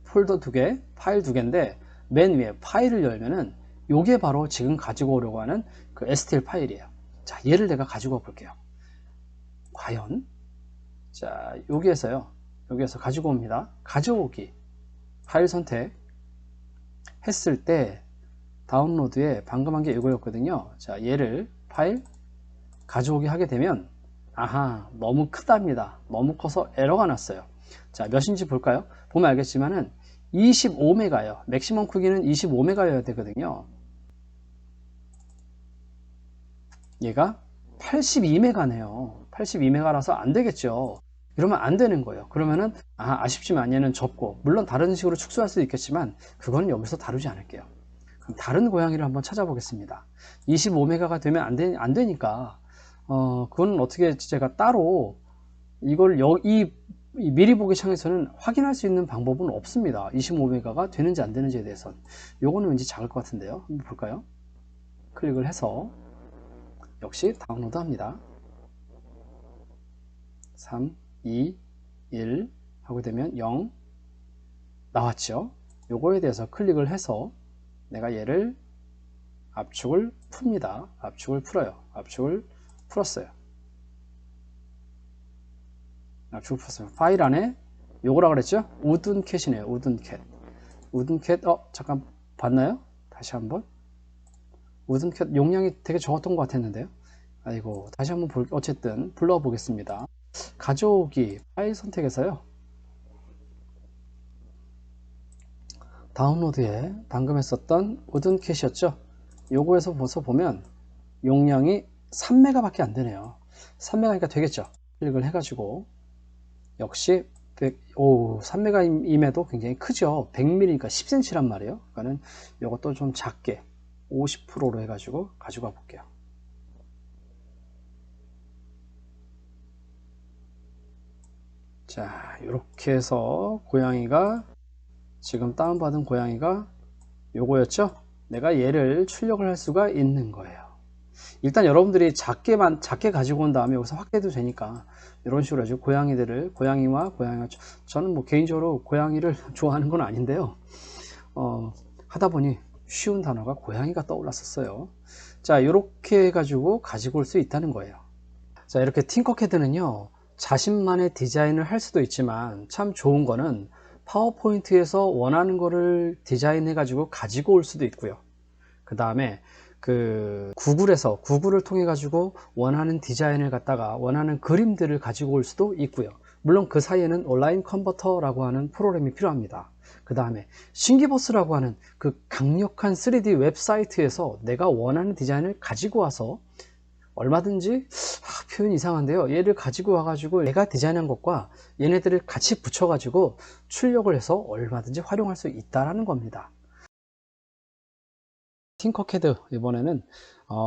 폴더 2개, 파일 2개인데 맨 위에 파일을 열면은 요게 바로 지금 가지고 오려고 하는 그 STL 파일이에요. 자, 얘를 내가 가지고 와 볼게요. 과연, 자, 여기에서 가지고 옵니다. 가져오기, 파일 선택 했을 때 다운로드에 방금 한 게 이거였거든요. 자, 얘를 파일 가져오기 하게 되면, 아하, 너무 크답니다. 너무 커서 에러가 났어요. 자, 몇인지 볼까요? 보면 알겠지만은 25메가예요. 맥시멈 크기는 25메가여야 되거든요. 얘가 82메가네요. 82메가라서 안 되겠죠. 이러면 안 되는 거예요. 그러면은 아쉽지만 얘는 접고, 물론 다른 식으로 축소할 수도 있겠지만 그건 여기서 다루지 않을게요. 그럼 다른 고양이를 한번 찾아보겠습니다. 25메가가 되면 안 되니까 그건 어떻게 제가 따로 이걸 이 미리 보기 창에서는 확인할 수 있는 방법은 없습니다. 25메가가 되는지 안 되는지에 대해서는. 요거는 왠지 작을 것 같은데요. 한번 볼까요? 클릭을 해서 역시 다운로드 합니다. 3, 2, 1 하고 되면 0 나왔죠. 요거에 대해서 클릭을 해서 내가 얘를 압축을 풉니다. 압축을 풀어요. 압축을 풀었어요. 압축을 풀었어요. 파일 안에 요거라 그랬죠? 우든캣이네요. 우든캣. 우든캣, 잠깐 봤나요? 다시 한번. 우든캣 용량이 되게 적었던 것 같았는데요. 아이고, 다시 한번 어쨌든 불러 보겠습니다. 가져오기, 파일 선택해서요. 다운로드에 방금 했었던 우든캣이었죠? 요거에서 보면 용량이 3메가 밖에 안 되네요. 3메가니까 되겠죠? 클릭을 해가지고 역시 3메가임에도 굉장히 크죠. 100mm니까 10cm란 말이에요. 그러니까는 이것도 좀 작게 50%로 해가지고 가져가 볼게요. 자, 이렇게 해서 고양이가, 지금 다운받은 고양이가 요거였죠? 내가 얘를 출력을 할 수가 있는 거예요. 일단 여러분들이 작게 가지고 온 다음에 여기서 확대도 되니까 이런 식으로 해서 고양이와 저는 뭐 개인적으로 고양이를 좋아하는 건 아닌데요. 하다 보니 쉬운 단어가 고양이가 떠올랐었어요. 자, 이렇게 해가지고 가지고 올 수 있다는 거예요. 자, 이렇게 팅커캐드는요, 자신만의 디자인을 할 수도 있지만 참 좋은 거는 파워포인트에서 원하는 거를 디자인해 가지고 가지고 올 수도 있고요. 그 다음에 구글을 통해 가지고 원하는 디자인을 갖다가 원하는 그림들을 가지고 올 수도 있고요. 물론 그 사이에는 온라인 컨버터라고 하는 프로그램이 필요합니다. 그 다음에 신기버스라고 하는 그 강력한 3D 웹사이트에서 내가 원하는 디자인을 가지고 와서 얼마든지, 표현 이상한데요, 얘를 가지고 와가지고 내가 디자인한 것과 얘네들을 같이 붙여가지고 출력을 해서 얼마든지 활용할 수 있다는 겁니다. 팅커캐드 이번에는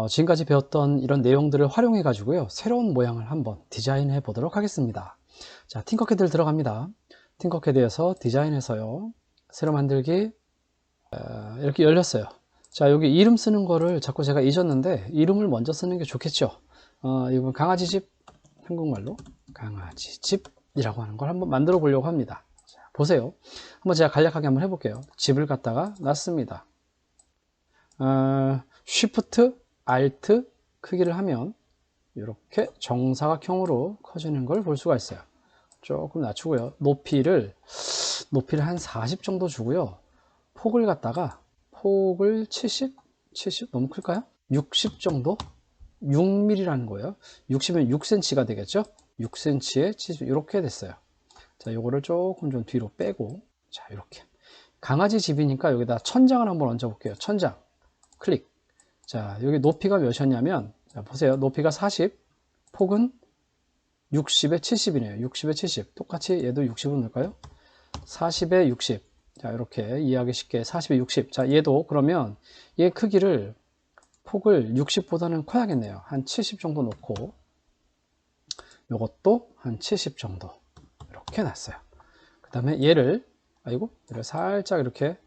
지금까지 배웠던 이런 내용들을 활용해 가지고요, 새로운 모양을 한번 디자인해 보도록 하겠습니다. 자, 팅커캐드를 들어갑니다. 팅커캐드에서 디자인해서요, 새로 만들기, 이렇게 열렸어요. 자, 여기 이름 쓰는 거를 자꾸 제가 잊었는데 이름을 먼저 쓰는 게 좋겠죠. 이번 강아지집, 한국말로 강아지집이라고 하는 걸 한번 만들어 보려고 합니다. 자, 보세요. 한번 제가 간략하게 한번 해볼게요. 집을 갖다가 놨습니다. Shift, Alt 크기를 하면 이렇게 정사각형으로 커지는 걸 볼 수가 있어요. 조금 낮추고요. 높이를 한 40 정도 주고요. 폭을 70 너무 클까요? 60 정도? 6mm라는 거예요. 60이면 6cm가 되겠죠? 6cm에 70, 이렇게 됐어요. 자, 요거를 조금 좀 뒤로 빼고, 자, 이렇게. 강아지 집이니까 여기다 천장을 한번 얹어 볼게요. 천장. 클릭. 자, 여기 높이가 몇이었냐면, 자, 보세요. 높이가 40, 폭은 60에 70이네요. 60에 70. 똑같이 얘도 60을 넣을까요? 40에 60. 자, 이렇게 이해하기 쉽게 40에 60. 자, 얘도 그러면 얘 크기를, 폭을 60보다는 커야겠네요. 한 70 정도 놓고, 요것도 한 70 정도 이렇게 놨어요. 그 다음에 얘를 살짝 이렇게,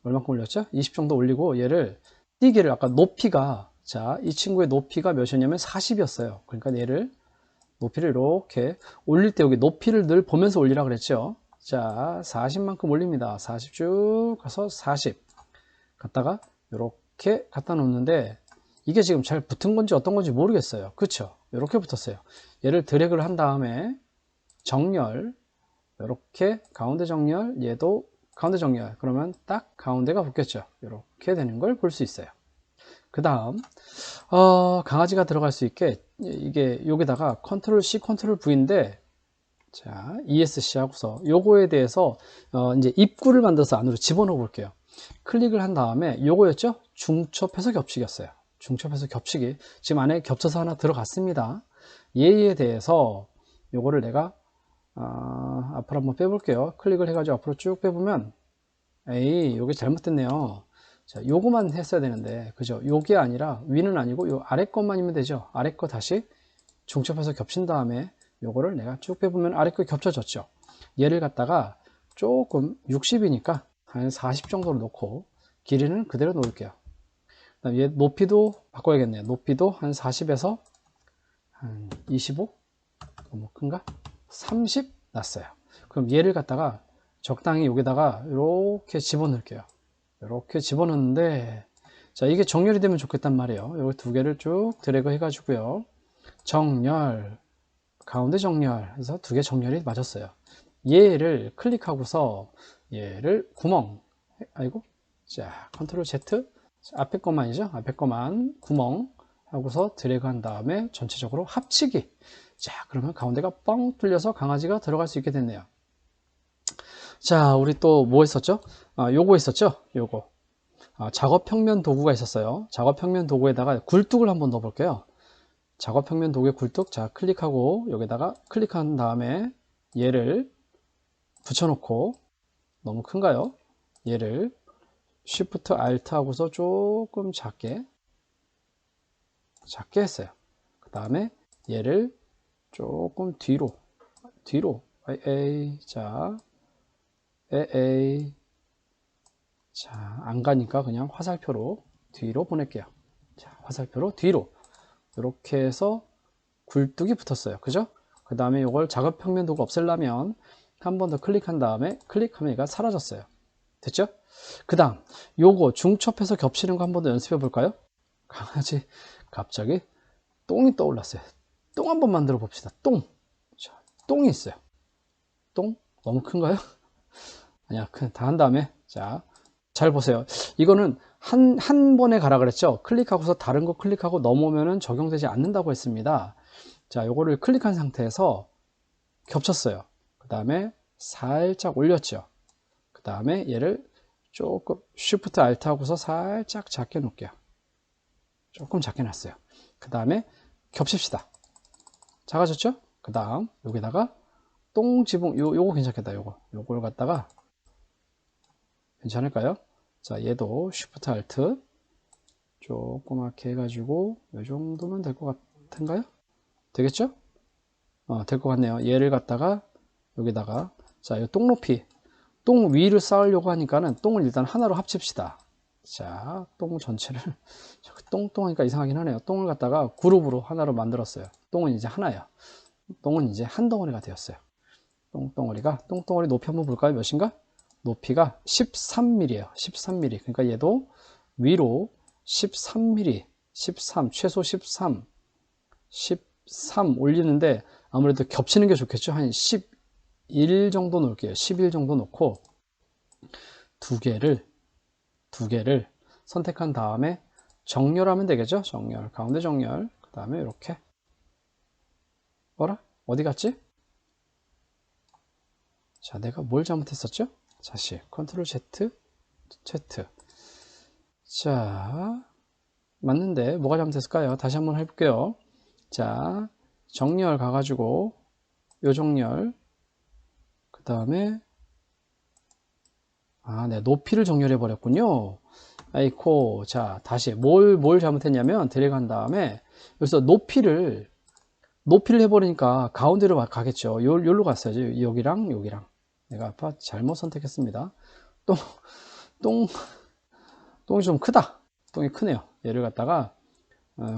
얼마큼 올렸죠? 20 정도 올리고, 얘를 띄기를, 아까 높이가, 자, 이 친구의 높이가 몇이었냐면 40이었어요. 그러니까 얘를 높이를 이렇게 올릴 때, 여기 높이를 늘 보면서 올리라 그랬죠. 자, 40만큼 올립니다. 40 쭉 가서 40 갖다가 이렇게 갖다 놓는데, 이게 지금 잘 붙은 건지 어떤 건지 모르겠어요. 그쵸? 이렇게 붙었어요. 얘를 드래그를 한 다음에 정렬, 이렇게 가운데 정렬, 얘도 가운데 정렬, 그러면 딱 가운데가 붙겠죠. 이렇게 되는 걸 볼 수 있어요. 그 다음 강아지가 들어갈 수 있게, 이게 여기다가 컨트롤 C 컨트롤 V인데, 자, ESC 하고서 요거에 대해서 이제 입구를 만들어서 안으로 집어넣어 볼게요. 클릭을 한 다음에 요거였죠? 중첩해서 겹치기였어요. 중첩해서 겹치기. 지금 안에 겹쳐서 하나 들어갔습니다. 얘에 대해서 요거를 내가 앞으로 한번 빼볼게요. 클릭을 해가지고 앞으로 쭉 빼보면, 요게 잘못됐네요. 자, 요거만 했어야 되는데, 그죠? 요게 아니라, 위는 아니고 요 아래 것만이면 되죠. 아래 거 다시 중첩해서 겹친 다음에 요거를 내가 쭉 빼보면 아래 거 겹쳐졌죠. 얘를 갖다가 조금 60이니까 한 40 정도로 놓고, 길이는 그대로 놓을게요. 그다음 얘 높이도 바꿔야겠네요. 높이도 한 40에서 한 25? 너무 큰가? 30 놨어요. 그럼 얘를 갖다가 적당히 여기다가 이렇게 집어넣을게요. 이렇게 집어넣는데, 자, 이게 정렬이 되면 좋겠단 말이에요. 여기 두 개를 쭉 드래그 해가지고요, 정렬, 가운데 정렬 해서 두 개 정렬이 맞았어요. 얘를 클릭하고서 얘를 구멍, 자, 컨트롤 Z, 앞에 것만이죠. 앞에 것만 구멍 하고서 드래그 한 다음에 전체적으로 합치기. 자, 그러면 가운데가 뻥 뚫려서 강아지가 들어갈 수 있게 됐네요. 자, 우리 또 뭐 했었죠? 요거 했었죠? 요거. 작업 평면 도구가 있었어요. 작업 평면 도구에다가 굴뚝을 한번 넣어 볼게요. 작업 평면 도구의 굴뚝. 자, 클릭하고 여기다가 클릭한 다음에 얘를 붙여놓고, 너무 큰가요? 얘를 Shift Alt 하고서 조금 작게 했어요. 그 다음에 얘를 조금 뒤로, 자, 자, 안 가니까 그냥 화살표로 뒤로 보낼게요. 자, 화살표로 뒤로 이렇게 해서 굴뚝이 붙었어요. 그죠? 그 다음에 이걸 작업 평면 도구 없애려면 한 번 더 클릭한 다음에 클릭하면 얘가 사라졌어요. 됐죠? 그 다음 요거 중첩해서 겹치는 거 한 번 더 연습해 볼까요? 강아지 갑자기 똥이 떠올랐어요. 똥 한번 만들어 봅시다. 똥. 자, 똥이 있어요. 똥? 너무 큰가요? 아니야, 다 한 다음에 자, 잘 보세요. 이거는 한 번에 가라 그랬죠? 클릭하고서 다른 거 클릭하고 넘어오면은 적용되지 않는다고 했습니다. 자, 요거를 클릭한 상태에서 겹쳤어요. 그 다음에 살짝 올렸죠. 그 다음에 얘를 조금 Shift Alt 하고서 살짝 작게 놓을게요. 조금 작게 놨어요. 그 다음에 겹칩시다. 작아졌죠? 그 다음 여기다가 똥 지붕 요거 괜찮겠다. 요걸 갖다가 괜찮을까요? 자, 얘도 Shift Alt 조그맣게 해가지고 요 정도면 될 것 같은가요? 되겠죠? 될 것 같네요. 얘를 갖다가 여기다가 자, 요 똥 높이 똥 위를 쌓으려고 하니까는 똥을 일단 하나로 합칩시다. 자, 똥 전체를 똥 하니까 이상하긴 하네요. 똥을 갖다가 그룹으로 하나로 만들었어요. 똥은 이제 하나예요. 똥은 이제 한 덩어리가 되었어요. 똥덩어리 높이 한번 볼까요? 몇인가? 높이가 13mm예요. 13mm. 그러니까 얘도 위로 13mm, 13, 최소 13 올리는데 아무래도 겹치는 게 좋겠죠. 한 11 정도 놓을게요. 11 정도 놓고 두 개를 선택한 다음에 정렬하면 되겠죠. 정렬, 가운데 정렬. 그 다음에 이렇게 어디 갔지? 자, 내가 뭘 잘못했었죠? 다시 컨트롤 Z. 자, 맞는데 뭐가 잘못했을까요? 다시 한번 해볼게요. 자, 정렬 가가지고 요 정렬, 그 다음에 네, 높이를 정렬해 버렸군요. 아이코. 자, 다시 뭘 잘못했냐면 데려간 다음에 여기서 높이를 해버리니까 가운데로 가겠죠. 여기로 갔어야죠. 여기랑 내가 아까 잘못 선택했습니다. 똥이 좀 크다. 똥이 크네요. 얘를 갖다가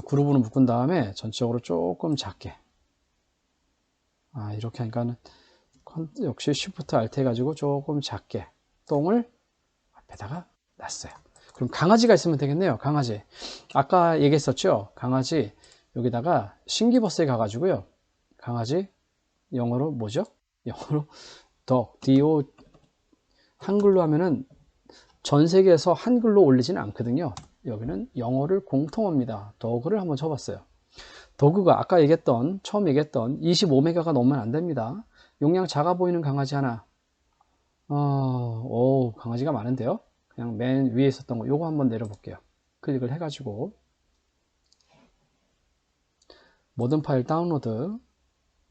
그룹으로 묶은 다음에 전체적으로 조금 작게. 이렇게 하니까는 역시 Shift Alt 해가지고 조금 작게 똥을 앞에다가 놨어요. 그럼 강아지가 있으면 되겠네요. 강아지. 아까 얘기했었죠. 강아지 여기다가 신기버스에 가가지고요. 강아지 영어로 뭐죠? 영어로 D-O 한글로 하면은 전 세계에서 한글로 올리지는 않거든요. 여기는 영어를 공통어입니다. 더그를 한번 쳐봤어요. 더그가 아까 처음 얘기했던 25메가가 넘으면 안 됩니다. 용량 작아 보이는 강아지 하나. 강아지가 많은데요. 그냥 맨 위에 있었던 거 요거 한번 내려볼게요. 클릭을 해가지고 모든 파일 다운로드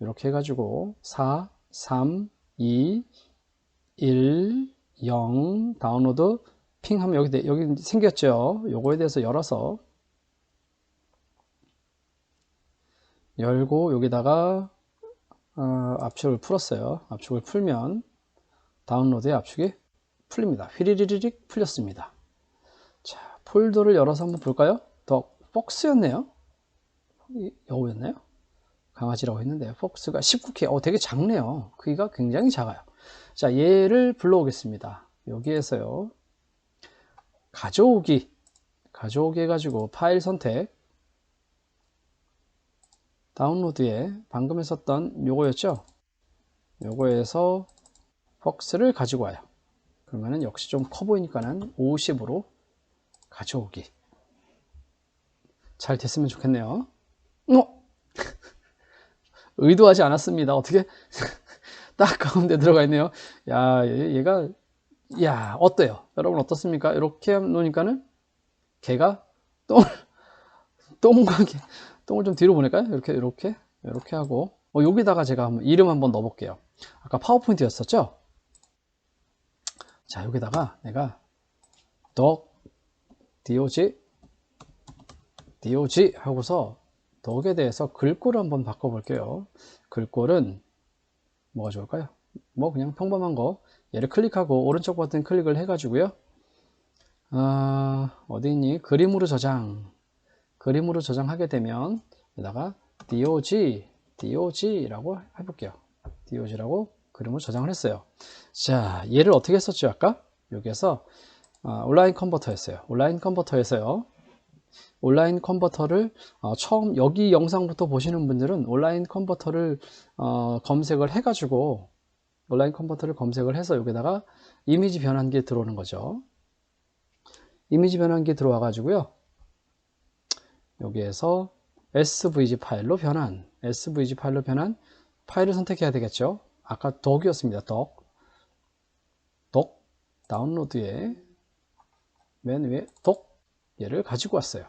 이렇게 해가지고 4, 3, 2, 1, 0 다운로드 핑 하면 여기 생겼죠. 요거에 대해서 열어서 열고 여기다가 압축을 풀었어요. 압축을 풀면 다운로드의 압축이 풀립니다. 휘리리릭 풀렸습니다. 자, 폴더를 열어서 한번 볼까요? 더 폭스였네요. 여우였나요? 강아지라고 했는데 폭스가 19K. 되게 작네요. 크기가 굉장히 작아요. 자, 얘를 불러오겠습니다. 여기에서요. 가져오기 해가지고 파일 선택 다운로드에 방금 했었던 요거였죠. 요거에서 폭스를 가지고 와요. 그러면은 역시 좀 커 보이니까는 50으로 가져오기. 잘 됐으면 좋겠네요. 의도하지 않았습니다. 어떻게 딱 가운데 들어가 있네요. 야, 얘가 어때요? 여러분 어떻습니까? 이렇게 놓으니까는 걔가 똥을 좀 뒤로 보낼까요? 이렇게 하고 여기다가 제가 한번 이름 한번 넣어볼게요. 아까 파워포인트였었죠? 자, 여기다가 내가 DOG 하고서 덕에 대해서 글꼴을 한번 바꿔볼게요. 글꼴은 뭐가 좋을까요? 그냥 평범한 거. 얘를 클릭하고 오른쪽 버튼 클릭을 해가지고요. 어디 있니? 그림으로 저장. 그림으로 저장하게 되면 여기다가 dog라고 해볼게요. dog라고 그림으로 저장을 했어요. 자, 얘를 어떻게 했었죠? 아까 여기에서 온라인 컨버터였어요. 온라인 컨버터에서요. 온라인 컨버터를 처음 여기 영상부터 보시는 분들은 온라인 컨버터를 검색을 해가지고 온라인 컨버터를 검색을 해서 여기다가 이미지 변환기에 들어오는 거죠. 이미지 변환기에 들어와 가지고요. 여기에서 SVG 파일로 변환, SVG 파일로 변환 파일을 선택해야 되겠죠. 아까 덕이었습니다. 덕 다운로드에 맨 위에 덕 얘를 가지고 왔어요.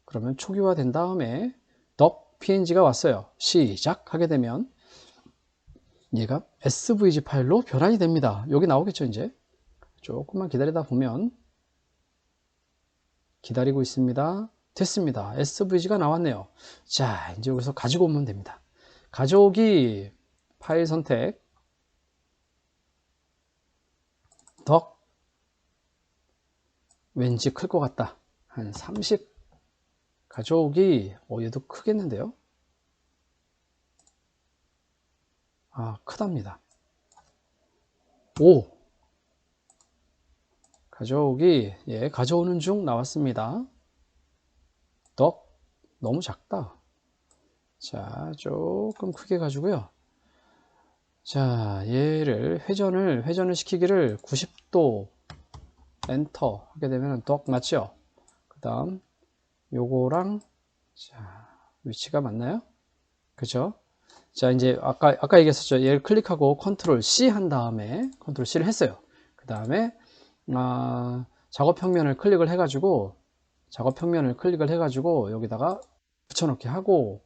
그러면 초기화 된 다음에 덕 png가 왔어요. 시작 하게 되면 얘가 SVG 파일로 변환이 됩니다. 여기 나오겠죠. 이제 조금만 기다리다 보면 기다리고 있습니다. 됐습니다. SVG가 나왔네요. 자, 이제 여기서 가지고 오면 됩니다. 가져오기 파일 선택 덕 왠지 클 것 같다. 한 30 가져오기 얘도 크겠는데요. 크답니다. 5 가져오기 가져오는 중 나왔습니다. 덕 너무 작다. 자, 조금 크게 가지고요. 자, 얘를 회전을 시키기를 90도 엔터 하게 되면 덕 맞죠? 그 다음 요거랑 자, 위치가 맞나요? 그죠? 자, 이제 아까 얘기했었죠. 얘를 클릭하고 컨트롤 C 한 다음에 컨트롤 C를 했어요. 그 다음에 작업 평면을 클릭을 해가지고 여기다가 붙여넣기 하고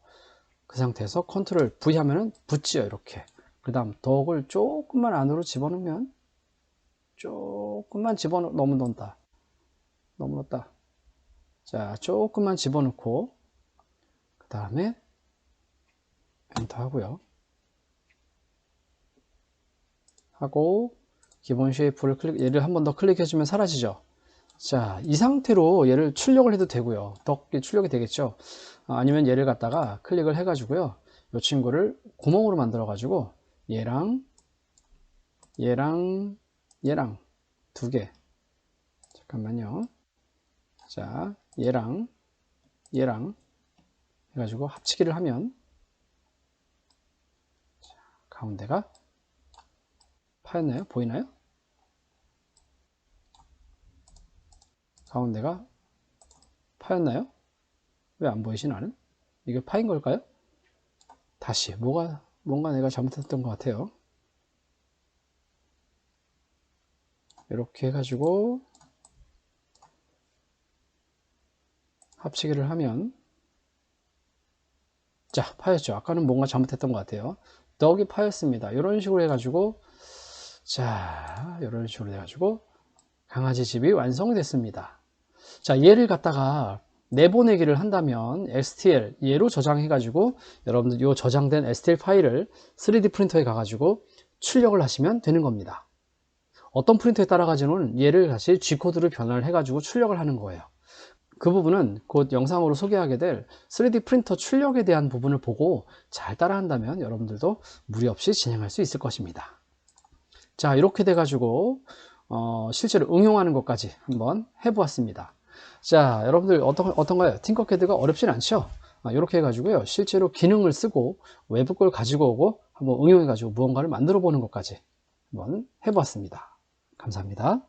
그 상태에서 컨트롤 V 하면은 붙지요. 이렇게. 그 다음 덕을 조금만 안으로 집어넣으면 조금만 너무 넣었다. 자, 조금만 집어넣고 그 다음에 엔터 하고요. 하고 기본 쉐이프를 얘를 한 번 더 클릭해주면 사라지죠. 자, 이 상태로 얘를 출력을 해도 되고요. 덕이 출력이 되겠죠. 아니면 얘를 갖다가 클릭을 해가지고요. 이 친구를 구멍으로 만들어 가지고 얘랑 두 개. 잠깐만요. 자, 얘랑 해가지고 합치기를 하면 가운데가 파였나요? 보이나요? 가운데가 파였나요? 왜 안 보이시 나는? 이게 파인 걸까요? 다시 뭔가 내가 잘못했던 것 같아요. 이렇게 해가지고 합치기를 하면 자, 파였죠. 아까는 뭔가 잘못했던 것 같아요. 덕이 파였습니다. 이런 식으로 해가지고 자, 이런 식으로 해가지고 강아지 집이 완성됐습니다. 자, 얘를 갖다가 내보내기를 한다면 STL 얘로 저장해 가지고 여러분들 요 저장된 STL 파일을 3D 프린터에 가가지고 출력을 하시면 되는 겁니다. 어떤 프린터에 따라 가지고는 얘를 다시 G코드로 변환을 해 가지고 출력을 하는 거예요. 그 부분은 곧 영상으로 소개하게 될 3D 프린터 출력에 대한 부분을 보고 잘 따라 한다면 여러분들도 무리 없이 진행할 수 있을 것입니다. 자, 이렇게 돼 가지고 실제로 응용하는 것까지 한번 해보았습니다. 자, 여러분들 어떤가요? 팅커캐드가 어렵진 않죠? 이렇게 해가지고요. 실제로 기능을 쓰고 외부 걸 가지고 오고 한번 응용해가지고 무언가를 만들어 보는 것까지 한번 해보았습니다. 감사합니다.